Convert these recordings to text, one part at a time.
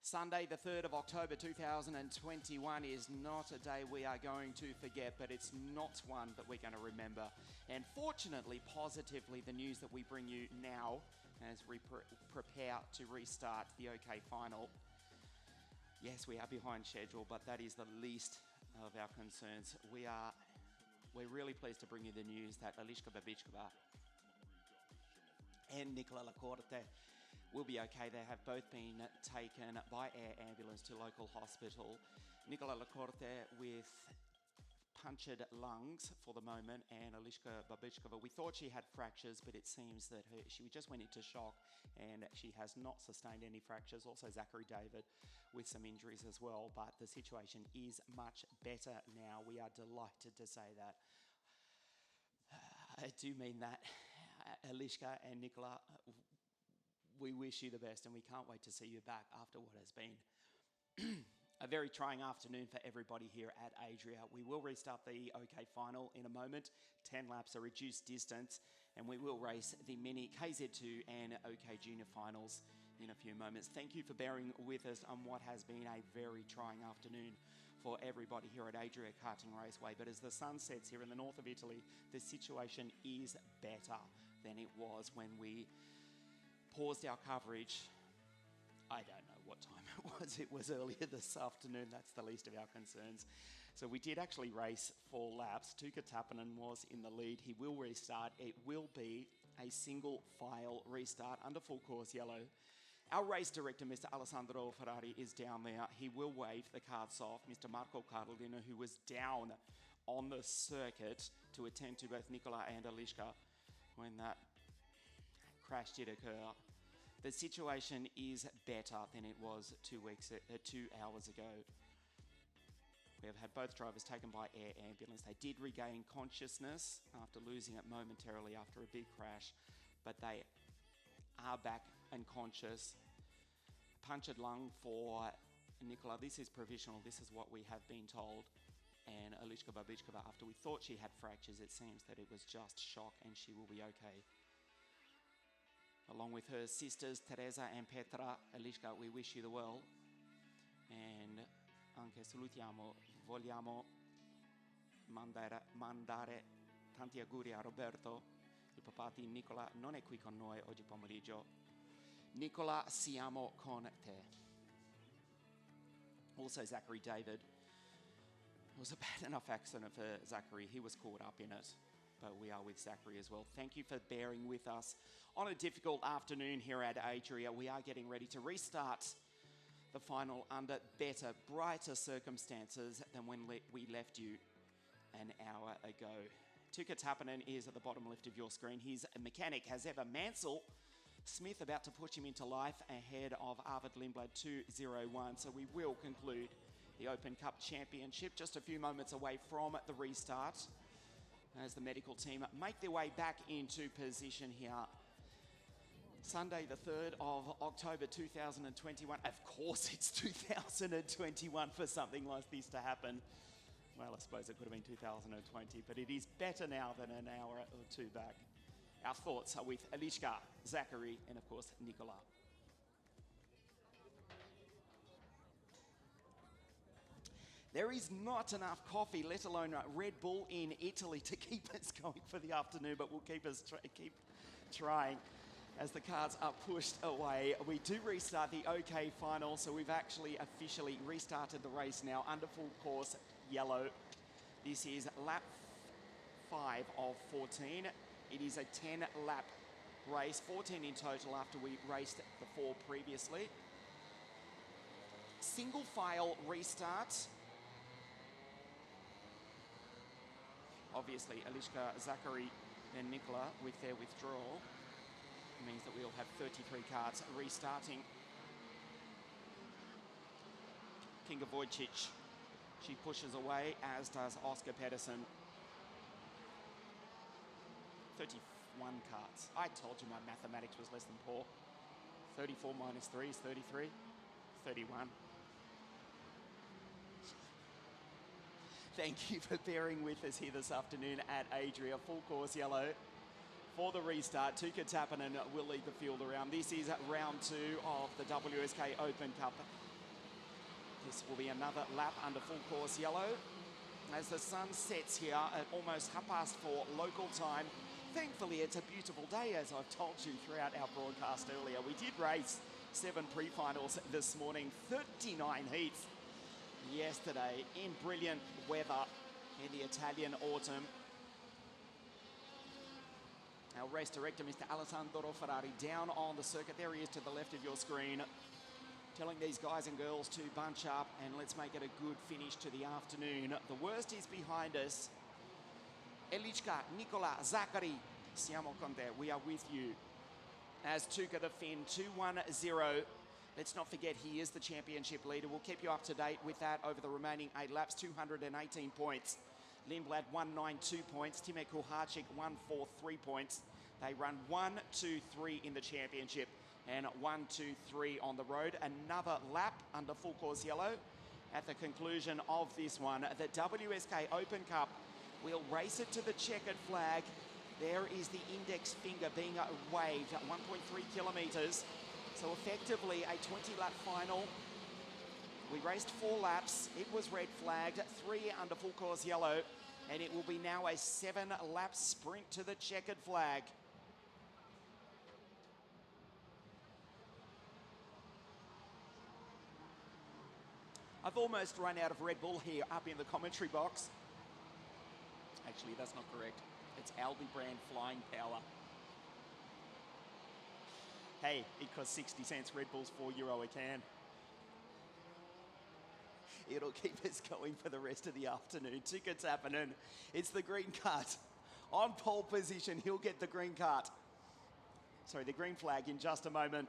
Sunday, the 3rd of October 2021 is not a day we are going to forget, but it's not one that we're going to remember. And fortunately, positively, the news that we bring you now as we prepare to restart the OK final. Yes, we are behind schedule, but that is the least of our concerns. We're really pleased to bring you the news that Eliška Babičková and Nicola Lacorte will be okay. They have both been taken by air ambulance to local hospital. Nicola Lacorte with punctured lungs for the moment, and Eliška Babičková, we thought she had fractures, but it seems that she just went into shock and she has not sustained any fractures. Also Zachary David with some injuries as well, but the situation is much better now. We are delighted to say that. I do mean that. Eliška and Nicola, we wish you the best and we can't wait to see you back after what has been a very trying afternoon for everybody here at ADRIA. We will restart the OK final in a moment, 10 laps, a reduced distance, and we will race the mini KZ2 and OK Junior finals in a few moments. Thank you for bearing with us on what has been a very trying afternoon for everybody here at ADRIA Karting Raceway. But as the sun sets here in the north of Italy, the situation is better than it was when we paused our coverage. I don't know what time it was. It was earlier this afternoon. That's the least of our concerns. So we did actually race 4 laps. Tuukka Tappinen was in the lead. He will restart. It will be a single file restart under full course yellow. Our race director, Mr. Alessandro Ferrari, is down there. He will wave the carts off. Mr. Marco Cardellino, who was down on the circuit to attend to both Nicola and Eliška when that crash did occur. The situation is better than it was 2 hours ago. We have had both drivers taken by air ambulance. They did regain consciousness after losing it momentarily after a big crash, but they are back and conscious. Punctured lung for Nicola. This is provisional. This is what we have been told. And Eliška Babičková, after we thought she had fractures, it seems that it was just shock and she will be okay. Along with her sisters Teresa and Petra, Eliška, we wish you the well. And anche salutiamo, vogliamo mandare tanti auguri a Roberto. Il papà di Nicola non è qui con noi oggi pomeriggio. Nicola, siamo con te. Also Zachary David. It was a bad enough accident for Zachary. He was caught up in it. But we are with Zachary as well. Thank you for bearing with us on a difficult afternoon here at ADRIA. We are getting ready to restart the final under better, brighter circumstances than when we left you an hour ago. Tuukka Tappinen is at the bottom left of your screen. His mechanic has ever Mansell Smith about to push him into life ahead of Arvid Lindblad 201. So we will conclude the Open Cup Championship just a few moments away from the restart as the medical team make their way back into position here. Sunday, the 3rd of October 2021. Of course it's 2021 for something like this to happen. Well, I suppose it could have been 2020, but it is better now than an hour or two back. Our thoughts are with Eliška, Zachary, and of course, Nicola. There is not enough coffee, let alone Red Bull in Italy to keep us going for the afternoon, but we'll keep trying as the cars are pushed away. We do restart the OK final, so we've actually officially restarted the race now under full course yellow. This is lap 5 of 14. It is a 10-lap race, 14 in total after we raced the 4 previously. Single file restart. Obviously, Eliška, Zachary, and Nicola with their withdrawal. It means that we'll have 33 karts restarting. Kinga Vojcic, she pushes away, as does Oscar Pedersen. 31 karts. I told you my mathematics was less than poor. 34 minus 3 is 33. 31. Thank you for bearing with us here this afternoon at ADRIA. Full course yellow for the restart. Tuukka Tappinen will lead the field around. This is round 2 of the WSK Open Cup This will be another lap under full course yellow as the sun sets here at almost 4:30 local time. Thankfully, it's a beautiful day, as I've told you throughout our broadcast earlier. We did race 7 pre-finals this morning, 39 heats yesterday in brilliant weather in the Italian autumn. Our race director, Mr. Alessandro Ferrari, down on the circuit. There he is to the left of your screen, telling these guys and girls to bunch up and let's make it a good finish to the afternoon. The worst is behind us. Elichka, Nicola, Zachary, siamo con te. We are with you. As Tuka defend 2-1-0. Let's not forget he is the championship leader. We'll keep you up to date with that over the remaining 8 laps. 218 points. Lindblad 192 points. Timek Kuharczyk 143 points. They run 1-2-3 in the championship and 1-2-3 on the road. Another lap under full course yellow at the conclusion of this one. The WSK Open Cup. We'll race it to the checkered flag. There is the index finger being waved at 1.3 kilometres. So effectively a 20-lap final. We raced 4 laps. It was red flagged, 3 under full course yellow, and it will be now a 7-lap sprint to the checkered flag. I've almost run out of Red Bull here up in the commentary box. Actually, that's not correct. It's Aldi brand Flying Power. Hey, it costs 60 cents. Red Bull's €4 a can. It'll keep us going for the rest of the afternoon. Tickets happening. It's the green cart. On pole position, he'll get the green cart. Sorry, the green flag in just a moment.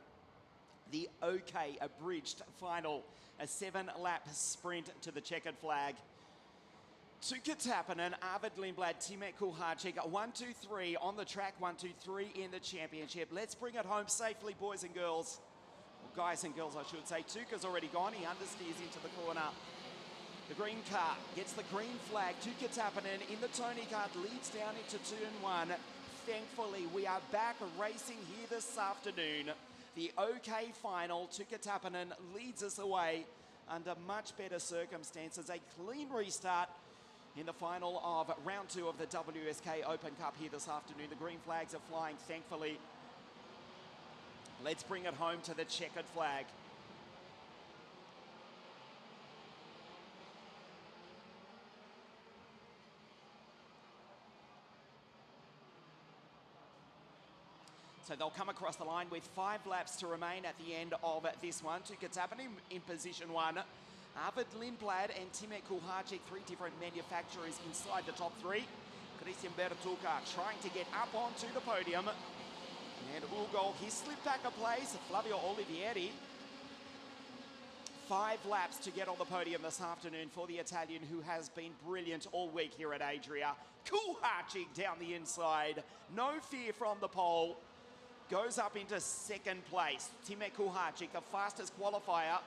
The OK abridged final. A 7-lap sprint to the checkered flag. Tuka Tappinen, Arvid Lindblad, Timek Kuharczyk, 1-2-3 on the track, 1-2-3 in the championship. Let's bring it home safely, boys and girls. Well, guys and girls, I should say. Tuka's already gone. He understeers into the corner. The green car gets the green flag. Tuka Tappinen in the Tony kart leads down into turn 1. Thankfully, we are back racing here this afternoon. The OK final, Tuka Tappinen leads us away under much better circumstances. A clean restart in the final of round 2 of the WSK Open Cup here this afternoon. The green flags are flying, thankfully. Let's bring it home to the checkered flag. So they'll come across the line with 5 laps to remain at the end of this one. Tuka Tappinen in position 1. Arvid Lindblad and Timek Kuharczyk, 3 different manufacturers inside the top 3. Christian Bertuca trying to get up onto the podium. And Ugo, he slipped back a place. Flavio Olivieri. 5 laps to get on the podium this afternoon for the Italian, who has been brilliant all week here at ADRIA. Kuharczyk down the inside. No fear from the pole. Goes up into 2nd place. Timek Kuharczyk, the fastest qualifier.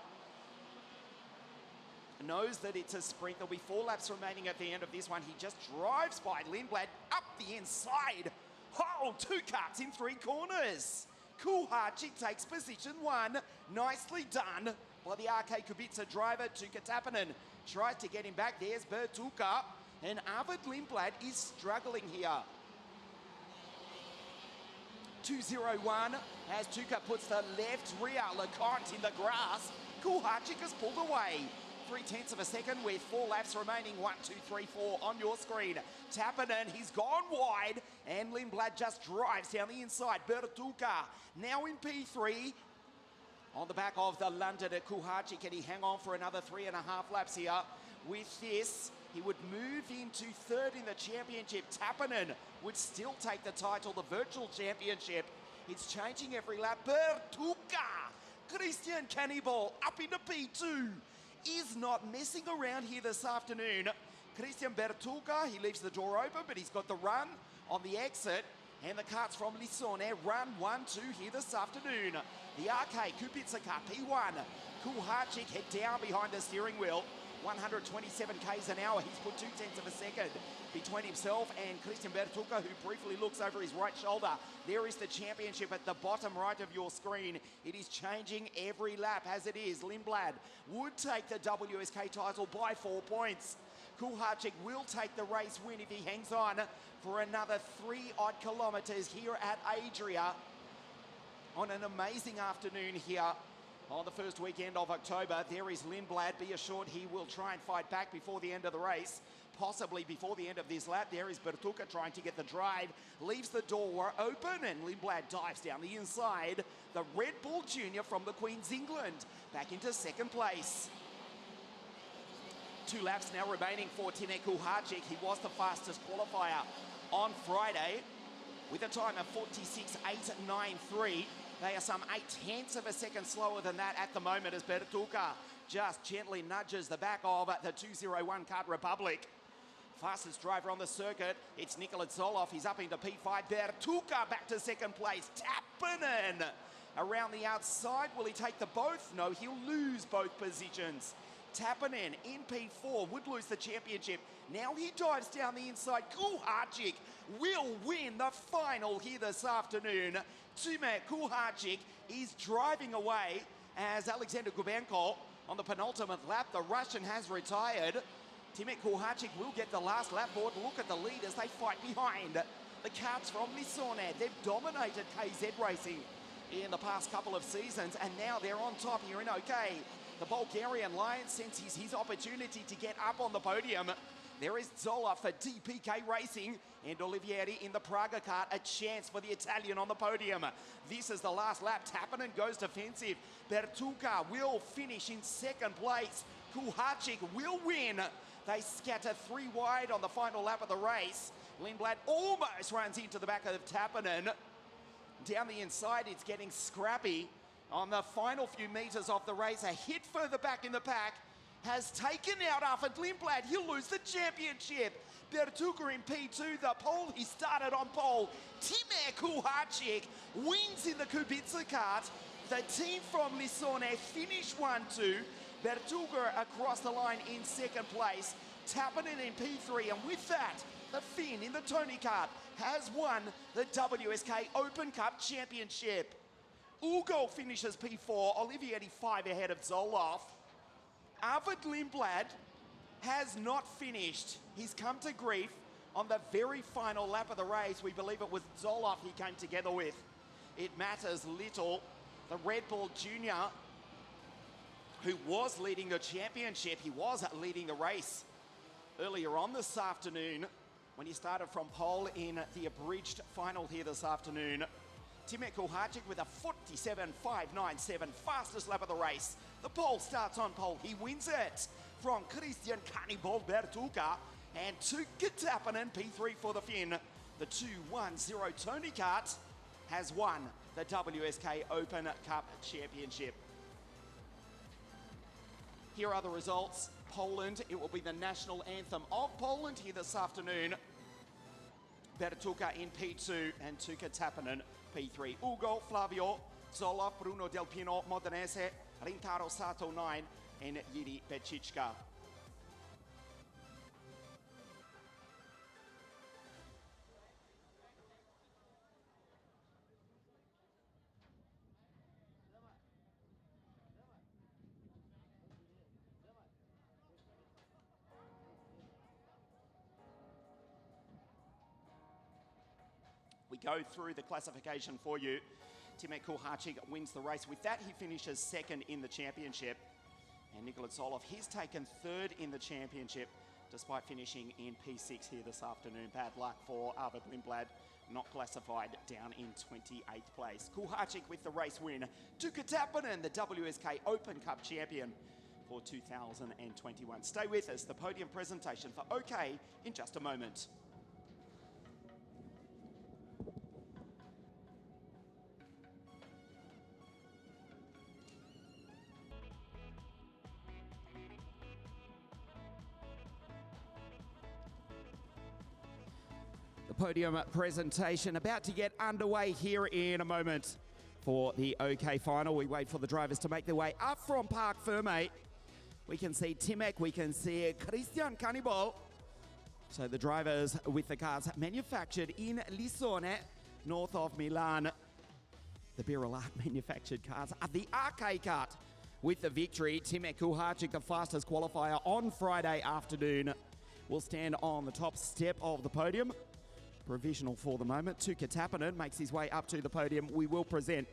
Knows that it's a sprint. There'll be 4 laps remaining at the end of this one. He just drives by Lindblad up the inside. Oh, 2 karts in 3 corners. Kuharczyk takes position 1. Nicely done by the RK Kubica driver, Tuka Tappinen. Tries to get him back. There's Bertuca. And Arvid Lindblad is struggling here. 2-0-1 as Tuka puts the left rear LeConte in the grass. Kuharczyk has pulled away. 0.3 of a second with 4 laps remaining. 1, 2, 3, 4 on your screen. Tappinen, he's gone wide, and Lindblad just drives down the inside. Bertuca now in P3 on the back of the London at Kuharczyk. Can he hang on for another 3.5 laps here? With this, he would move into 3rd in the championship. Tappinen would still take the title, the virtual championship. It's changing every lap. Bertuca, Christian Cannibal up into P2. Is not messing around here this afternoon. Christian Bertuca, he leaves the door open, but he's got the run on the exit. And the karts from Lissone run 1-2 here this afternoon. The RK Kubica car P1. Kuharczyk head down behind the steering wheel. 127 k's an hour. He's put 0.2 of a second between himself and Christian Bertucca, who briefly looks over his right shoulder. There is the championship at the bottom right of your screen. It is changing every lap as it is. Lindblad would take the WSK title by 4 points. Kuharczyk will take the race win if he hangs on for another 3 odd kilometers here at Adria on an amazing afternoon here on the first weekend of October. There is Lindblad. Be assured he will try and fight back before the end of the race, possibly before the end of this lap. There is Bertucca trying to get the drive, leaves the door open, and Lindblad dives down the inside. The Red Bull Junior from the Queen's England back into second place. 2 laps now remaining for Timur Kuharczyk. He was the fastest qualifier on Friday with a time of 46.893. They are some 0.8 of a second slower than that at the moment as Bertucca just gently nudges the back of the 201 Kart Republic. Fastest driver on the circuit, it's Nikola Zoloff. He's up into P5. Bertucca back to second place. Tappinen around the outside. Will he take the both? No, he'll lose both positions. Tappinen in P4 would lose the championship. Now he dives down the inside. Kuharczyk will win the final here this afternoon. Timur Kuharczyk is driving away as Alexander Gubenko on the penultimate lap. The Russian has retired. Timur Kuharczyk will get the last lap board. Look at the lead as they fight behind the karts from Lissone. They've dominated KZ Racing in the past couple of seasons, and now they're on top here in OK. The Bulgarian Lion senses his opportunity to get up on the podium. There is Zola for DPK Racing and Olivieri in the Praga kart. A chance for the Italian on the podium. This is the last lap. Tappinen goes defensive. Bertucca will finish in second place. Kuharczyk will win. They scatter 3 wide on the final lap of the race. Lindblad almost runs into the back of Tappinen. Down the inside, it's getting scrappy. On the final few meters of the race, a hit further back in the pack has taken out Alfred Lindblad. He'll lose the championship. Bertucca in P2, the pole. He started on pole. Timur Kuharczyk wins in the Kubica kart. The team from Lissone finish 1-2. Bertucca across the line in second place. Tappinen in P3, and with that, the Finn in the Tony kart has won the WSK Open Cup Championship. Ugo finishes P4, Olivieri 5 ahead of Zoloff. Arvid Lindblad has not finished. He's come to grief on the very final lap of the race. We believe it was Zoloff he came together with. It matters little. The Red Bull Junior, who was leading the championship, he was leading the race earlier on this afternoon when he started from pole in the abridged final here this afternoon. Timur Kuharczyk with a 47.597, fastest lap of the race. The pole starts on pole. He wins it from Christian Cannibal Bertucca and Tuukka Tappinen, P3 for the Finn. The 210 Tony kart has won the WSK Open Cup Championship. Here are the results. Poland, it will be the national anthem of Poland here this afternoon. Bertucca in P2 and Tuukka Tappinen P3. Ugo, Flavio, Zola, Bruno Del Pino, Modenese, Rintaro Sato 9, and Yiri Bečička. We go through the classification for you. Timur Kuharczyk wins the race. With that, he finishes second in the championship. And Nikola Zoloff, he's taken third in the championship, despite finishing in P6 here this afternoon. Bad luck for Arvid Lindblad, not classified, down in 28th place. Kuharczyk with the race win. Tuukka Tappinen, the WSK Open Cup champion for 2021. Stay with us, the podium presentation for OK in just a moment. Podium presentation about to get underway here in a moment for the OK final. We wait for the drivers to make their way up from Parc Ferme. We can see Timek, we can see Christian Cannibal. So the drivers with the cars manufactured in Lissone, north of Milan. The Birol Art manufactured cars are the RK Kart with the victory. Timek Kuharczyk, the fastest qualifier on Friday afternoon, will stand on the top step of the podium. Provisional for the moment. Tuukka Tappinen makes his way up to the podium. We will present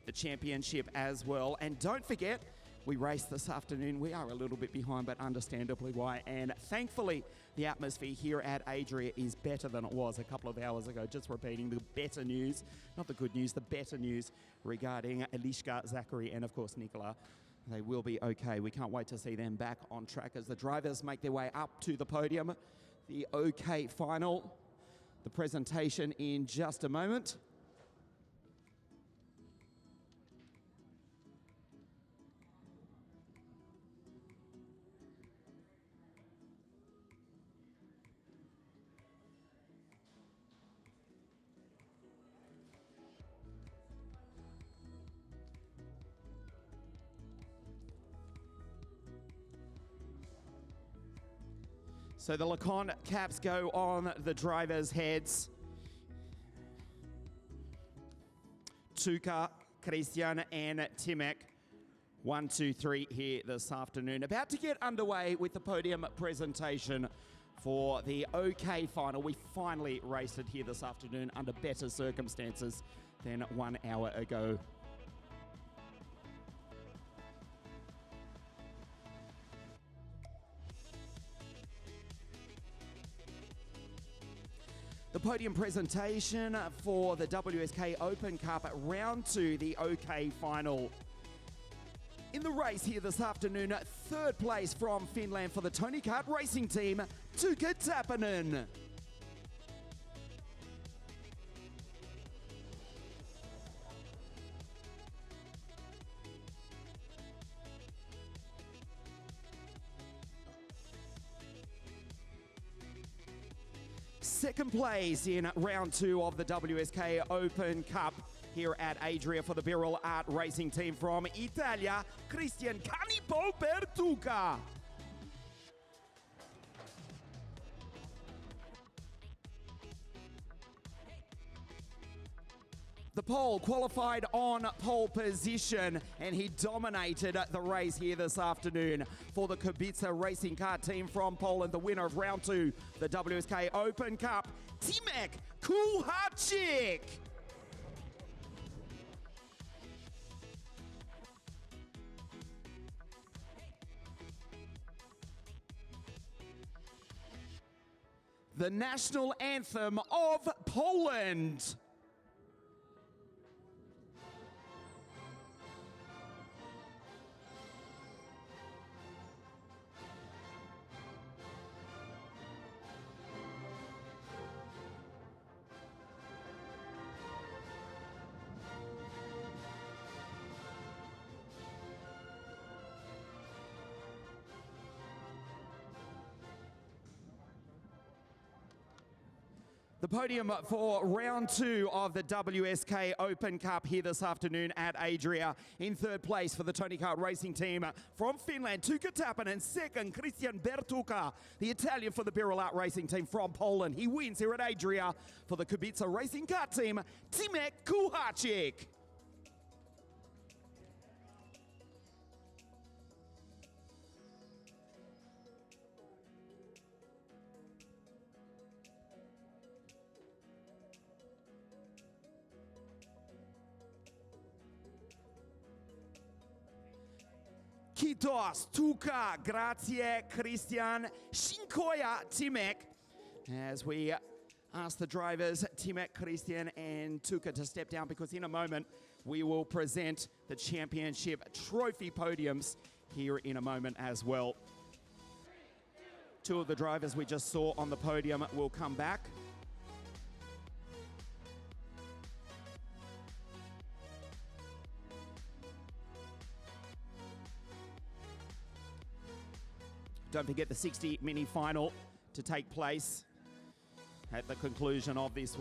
the championship as well. And don't forget, we raced this afternoon. We are a little bit behind, but understandably why. And thankfully, the atmosphere here at ADRIA is better than it was a couple of hours ago. Just repeating the better news, not the good news, the better news regarding Eliška, Zachary, and of course, Nicola. They will be okay. We can't wait to see them back on track as the drivers make their way up to the podium. The OK final, the presentation in just a moment. So the Lacon caps go on the drivers' heads. Tuukka, Christian, and Timek. 1, 2, 3 here this afternoon. About to get underway with the podium presentation for the OK final. We finally raced it here this afternoon under better circumstances than 1 hour ago. The podium presentation for the WSK Open Cup Round 2, the OK final. In the race here this afternoon, third place from Finland for the Tony Kart Racing Team, Tuukka Tappinen. Second place in round 2 of the WSK Open Cup here at ADRIA for the Birol Art Racing Team from Italia, Christian Cannibal per Tuukka. The Pole qualified on pole position, and he dominated the race here this afternoon for the Kubica Racing Car Team from Poland. The winner of round 2, the WSK Open Cup, Timek Kuharczyk. The national anthem of Poland. The podium for round 2 of the WSK Open Cup here this afternoon at ADRIA. In third place for the Tony Kart Racing Team from Finland, Tuukka Tappinen. Second, Christian Bertuka, the Italian for the Birol Art Racing Team from Poland. He wins here at ADRIA for the Kubica Racing Car Team, Timek Kuharczyk. Kiitos, Tuukka, grazie, Christian, Shinkoya, Timek. As we ask the drivers, Timek, Christian, and Tuukka to step down, because in a moment we will present the championship trophy podiums here in a moment as well. 2 of the drivers we just saw on the podium will come back. Don't forget the 60 mini final to take place at the conclusion of this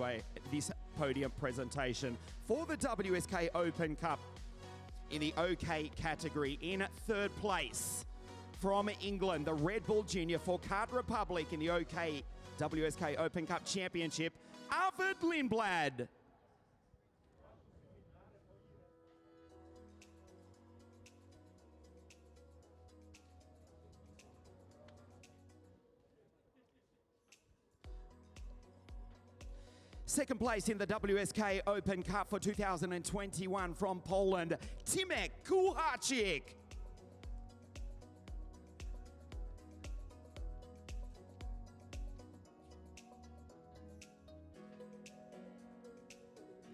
podium presentation for the WSK Open Cup in the OK category. In third place from England, the Red Bull Junior for Kart Republic in the OK WSK Open Cup Championship, Arvid Lindblad. Second place in the WSK Open Cup for 2021 from Poland, Timek Kuharczyk.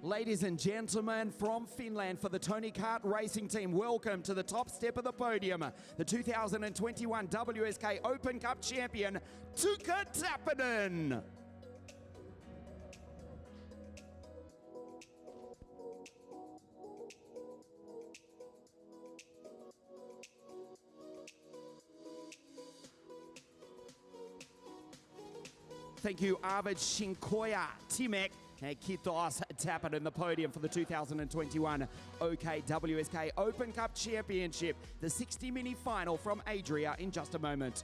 Ladies and gentlemen, from Finland for the Tony Kart Racing Team, welcome to the top step of the podium, the 2021 WSK Open Cup champion, Tuukka Tappinen. Thank you, Arvid Shinkoja, Timek, and Kitos Tappinen, the podium for the 2021 OK WSK Open Cup Championship, the 60 mini final from ADRIA in just a moment.